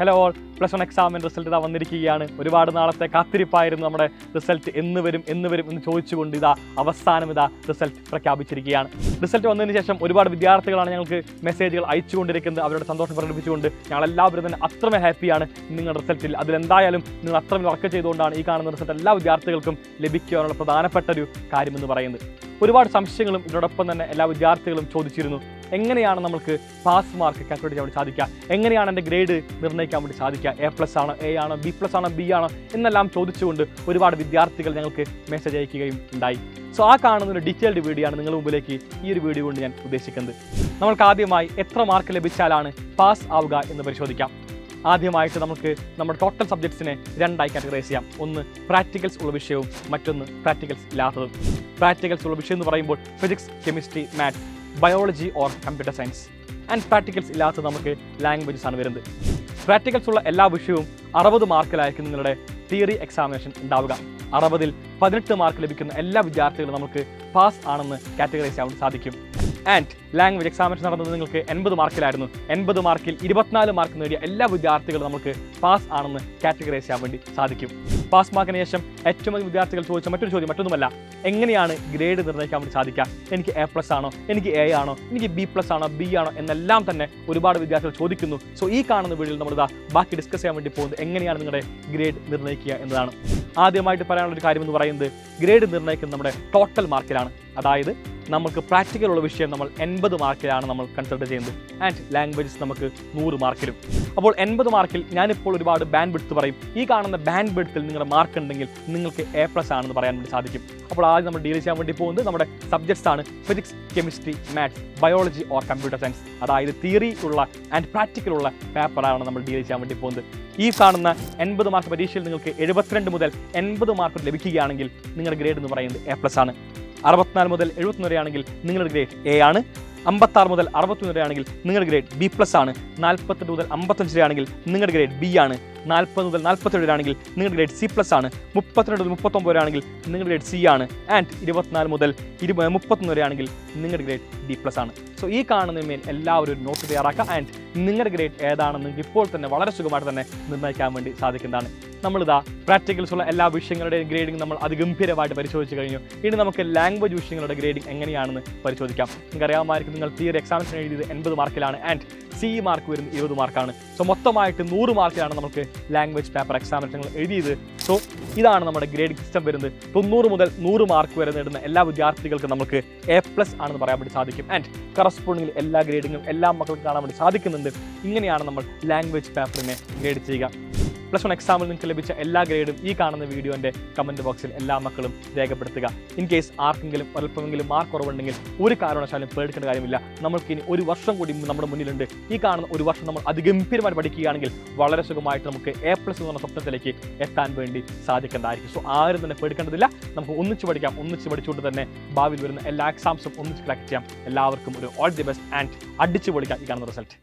Hello all, +1 എക്സാമിൻ്റെ result ഇതാ വന്നിരിക്കുകയാണ്. ഒരുപാട് നാളത്തെ കാത്തിരിപ്പായിരുന്നു നമ്മുടെ റിസൾട്ട് എന്ന് വരും എന്ന് ചോദിച്ചുകൊണ്ട് അവസാനം റിസൾട്ട് പ്രഖ്യാപിച്ചിരിക്കുകയാണ്. റിസൾട്ട് വന്നതിന് ശേഷം ഒരുപാട് വിദ്യാർത്ഥികളാണ് ഞങ്ങൾക്ക് മെസ്സേജുകൾ അയച്ചുകൊണ്ടിരിക്കുന്നത്. അവരുടെ സന്തോഷം പ്രകടിപ്പിച്ചുകൊണ്ട് ഞങ്ങളെല്ലാവരും തന്നെ അത്രമേൽ ഹാപ്പിയാണ് നിങ്ങളുടെ റിസൾട്ടിൽ. അതിലെന്തായാലും നിങ്ങൾ അത്രമേൽ വർക്ക് ചെയ്തുകൊണ്ടാണ് ഈ കാണുന്ന റിസൾട്ട് എല്ലാ വിദ്യാർത്ഥികൾക്കും ലഭിക്കാനുള്ള പ്രധാനപ്പെട്ട ഒരു കാര്യമെന്ന് പറയുന്നത്. ഒരുപാട് സംശയങ്ങളും ഇതിനോടൊപ്പം തന്നെ എല്ലാ വിദ്യാർത്ഥികളും ചോദിച്ചിരുന്നു. എങ്ങനെയാണ് നമുക്ക് പാസ് മാർക്ക് കാൽക്കുലേറ്റ് ചെയ്യാൻ വേണ്ടി സാധിക്കുക, എങ്ങനെയാണ് എൻ്റെ ഗ്രേഡ് നിർണ്ണയിക്കാൻ വേണ്ടി സാധിക്കുക, A+ ആണോ, A ആണോ, B+ ആണോ, B ആണോ എന്നെല്ലാം ചോദിച്ചുകൊണ്ട് ഒരുപാട് വിദ്യാർത്ഥികൾ ഞങ്ങൾക്ക് മെസ്സേജ് അയക്കുകയും ഉണ്ടായി. സോ ആ കാണുന്ന ഒരു ഡീറ്റെയിൽഡ് വീഡിയോ ആണ് നിങ്ങളുടെ മുമ്പിലേക്ക് ഈ ഒരു വീഡിയോ കൊണ്ട് ഞാൻ ഉദ്ദേശിക്കുന്നത്. നമ്മൾക്ക് ആദ്യമായി എത്ര മാർക്ക് ലഭിച്ചാലാണ് പാസ് ആവുക എന്ന് പരിശോധിക്കാം. ആദ്യമായിട്ട് നമുക്ക് നമ്മുടെ ടോട്ടൽ സബ്ജക്ട്സിനെ 2ആയി കാറ്റഗറൈസ് ചെയ്യാം. ഒന്ന് പ്രാക്ടിക്കൽസ് ഉള്ള വിഷയവും മറ്റൊന്ന് പ്രാക്ടിക്കൽസ് ഇല്ലാത്തതും. പ്രാക്ടിക്കൽസ് ഉള്ള വിഷയം എന്ന് പറയുമ്പോൾ physics, chemistry, maths, biology or computer science. And practicals ഇല്ലാത്തത് നമുക്ക് ലാംഗ്വേജസ് ആണ് വരുന്നത്. പ്രാക്ടിക്കൽസ് ഉള്ള എല്ലാ വിഷയവും 60 മാർക്കിലായിരിക്കും നിങ്ങളുടെ തിയറി എക്സാമിനേഷൻ ഉണ്ടാവുക. 60-ൽ 18 മാർക്ക് ലഭിക്കുന്ന എല്ലാ വിദ്യാർത്ഥികളും നമുക്ക് പാസ് ആണെന്ന് കാറ്റഗറൈസ് ചെയ്യാൻ സാധിക്കും. ആൻഡ് ലാംഗ്വേജ് എക്സാമിനേഷൻ നടന്നത് നിങ്ങൾക്ക് 80 മാർക്കിലായിരുന്നു. 80 മാർക്കിൽ 24 മാർക്ക് നേടിയ എല്ലാ വിദ്യാർത്ഥികളും നമുക്ക് പാസ് ആണെന്ന് കാറ്റഗറൈസ് ചെയ്യാൻ വേണ്ടി സാധിക്കും. പാസ് മാർക്കിന് ശേഷം ഏറ്റവും അധികം വിദ്യാർത്ഥികൾ ചോദിച്ച മറ്റൊരു ചോദ്യം മറ്റൊന്നുമല്ല, എങ്ങനെയാണ് ഗ്രേഡ് നിർണ്ണയിക്കാൻ വേണ്ടി സാധിക്കുക? എനിക്ക് A+ ആണോ, എനിക്ക് A ആണോ, എനിക്ക് B+ ആണോ, B ആണോ എന്നെല്ലാം തന്നെ ഒരുപാട് വിദ്യാർത്ഥികൾ ചോദിക്കുന്നു. സോ ഈ കാണുന്ന വീഡിയോയിൽ നമ്മൾ ബാക്കി ഡിസ്കസ് ചെയ്യാൻ വേണ്ടി പോകുന്നത് എങ്ങനെയാണ് നിങ്ങളുടെ ഗ്രേഡ് നിർണ്ണയിക്കുക എന്നതാണ്. ആദ്യമായിട്ട് പറയാനുള്ള ഒരു കാര്യം എന്ന് പറയുന്നത് ഗ്രേഡ് നിർണ്ണയിക്കുന്നത് നമ്മുടെ ടോട്ടൽ മാർക്കിലാണ്. അതായത് നമുക്ക് പ്രാക്ടിക്കൽ ഉള്ള വിഷയം നമ്മൾ 80 മാർക്കിലാണ് നമ്മൾ കൺസിഡർ ചെയ്യുന്നത്. ആൻഡ് ലാംഗ്വേജസ് നമുക്ക് 100 മാർക്കിലും. അപ്പോൾ 80 മാർക്കിൽ ഞാനിപ്പോൾ ഒരുപാട് ബാൻഡ് വിഡ്ത്ത് പറയും. ഈ കാണുന്ന ബാൻഡ് വിഡ്ത്തിൽ നിങ്ങളുടെ മാർക്ക് ഉണ്ടെങ്കിൽ നിങ്ങൾക്ക് A+ ആണെന്ന് പറയാൻ വേണ്ടി സാധിക്കും. അപ്പോൾ ആദ്യം നമ്മൾ ഡീൽ ചെയ്യാൻ വേണ്ടി പോകുന്നത് നമ്മുടെ സബ്ജക്ട്സ് ആണ്. Physics, chemistry, maths, biology or computer science. അതായത് തിയറി ഉള്ള ആൻഡ് പ്രാക്ടിക്കൽ ഉള്ള പേപ്പറാണ് നമ്മൾ ഡീൽ ചെയ്യാൻ വേണ്ടി പോകുന്നത്. ഈ കാണുന്ന 80 മാർക്ക് പരീക്ഷയിൽ നിങ്ങൾക്ക് 72 മുതൽ 80 മാർക്ക് ലഭിക്കുകയാണെങ്കിൽ നിങ്ങളുടെ ഗ്രേഡ് എന്ന് പറയുന്നത് A+ ആണ്. 64 മുതൽ 71 വരെയാണെങ്കിൽ നിങ്ങളുടെ ഗ്രേഡ് A ആണ്. 56 മുതൽ 61 വരെയാണെങ്കിൽ നിങ്ങളുടെ ഗ്രേഡ് B+ ആണ്. 48 മുതൽ 55 വരെയാണെങ്കിൽ നിങ്ങളുടെ ഗ്രേഡ് B ആണ്. 40 മുതൽ 47 വരെയാണെങ്കിൽ നിങ്ങളുടെ ഗ്രേഡ് C+ ആണ്. 32 മുതൽ 39 വരെയാണെങ്കിൽ നിങ്ങളുടെ ഗ്രേഡ് C ആണ്. ആൻഡ് 24 മുതൽ 31 വരെയാണെങ്കിൽ നിങ്ങളുടെ ഗ്രേഡ് D+ ആണ്. സോ ഈ കാണുന്നതിന്മേൽ എല്ലാവരും ഒരു നോട്ട് തയ്യാറാക്കുക. ആൻഡ് നിങ്ങളുടെ ഗ്രേഡ് ഏതാണെന്ന് നിങ്ങൾക്ക് ഇപ്പോൾ തന്നെ വളരെ സുഖമായിട്ട് തന്നെ നിർണ്ണയിക്കാൻ വേണ്ടി സാധിക്കുന്നതാണ്. നമ്മളിതാ പ്രാക്ടിക്കൽസ് ഉള്ള എല്ലാ വിഷയങ്ങളുടെയും ഗ്രേഡിംഗ് നമ്മൾ അതിഗംഭീരമായിട്ട് പരിശോധിച്ച് കഴിഞ്ഞു. ഇനി നമുക്ക് ലാംഗ്വേജ് വിഷയങ്ങളുടെ ഗ്രേഡിംഗ് എങ്ങനെയാണെന്ന് പരിശോധിക്കാം. നിങ്ങൾക്ക് അറിയാമായിരിക്കും, നിങ്ങൾ തിയറി എക്സാമിനേഷൻ എഴുതിയത് 80 മാർക്കിലാണ്. ആൻഡ് CE മാർക്ക് വരുന്നത് 20 മാർക്കാണ്. സോ മൊത്തമായിട്ട് 100 മാർക്കിലാണ് നമുക്ക് ലാംഗ്വേജ് പേപ്പർ എക്സാമിനേഷൻ എഴുതിയത്. സോ ഇതാണ് നമ്മുടെ ഗ്രേഡിംഗ് സിസ്റ്റം വരുന്നത്. 90 മുതൽ 100 മാർക്ക് വരെ നേടുന്ന എല്ലാ വിദ്യാർത്ഥികൾക്കും നമുക്ക് A+ ആണെന്ന് പറയാൻ വേണ്ടി സാധിക്കും. ആൻഡ് കറസ്പോണ്ടിങ്ങിൽ എല്ലാ ഗ്രേഡിങ്ങും എല്ലാ മക്കൾക്കും കാണാൻ വേണ്ടി സാധിക്കുന്നുണ്ട്. ഇങ്ങനെയാണ് നമ്മൾ ലാംഗ്വേജ് പേപ്പറിനെ ഗ്രേഡ് ചെയ്യുക. +1 എക്സാമിൽ നിങ്ങൾക്ക് ലഭിച്ച എല്ലാ ഗ്രേഡും ഈ കാണുന്ന വീഡിയോൻ്റെ കമൻറ്റ് ബോക്സിൽ എല്ലാ മക്കളും രേഖപ്പെടുത്തുക. ഇൻ കേസ് ആർക്കെങ്കിലും അല്പമെങ്കിലും മാർക്ക് കുറവുണ്ടെങ്കിൽ ഒരു കാരണവശാലും പേടിക്കേണ്ട കാര്യമില്ല. നമ്മൾക്കിനി ഒരു വർഷം കൂടി നമ്മുടെ മുന്നിലുണ്ട്. ഈ കാണുന്ന ഒരു വർഷം നമ്മൾ അതിഗംഭീരമായി പഠിക്കുകയാണെങ്കിൽ വളരെ സുഖമായിട്ട് നമുക്ക് A+ എന്ന് പറഞ്ഞ സ്വപ്നത്തിലേക്ക് എത്താൻ വേണ്ടി സാധിക്കേണ്ടതായിരിക്കും. സോ ആരും തന്നെ പേടിക്കേണ്ടതില്ല. നമുക്ക് ഒന്നിച്ച് പഠിക്കാം. ഒന്നിച്ച് പഠിച്ചുകൊണ്ട് തന്നെ ഭാവിയിൽ വരുന്ന എല്ലാ എക്സാംസും ഒന്നിച്ച് കളക്ട് ചെയ്യാം. എല്ലാവർക്കും ഒരു ഓൾ ദി ബെസ്റ്റ് ആൻഡ് അടിച്ചു പൊളിക്കാം ഈ കാണുന്ന റിസൾട്ട്.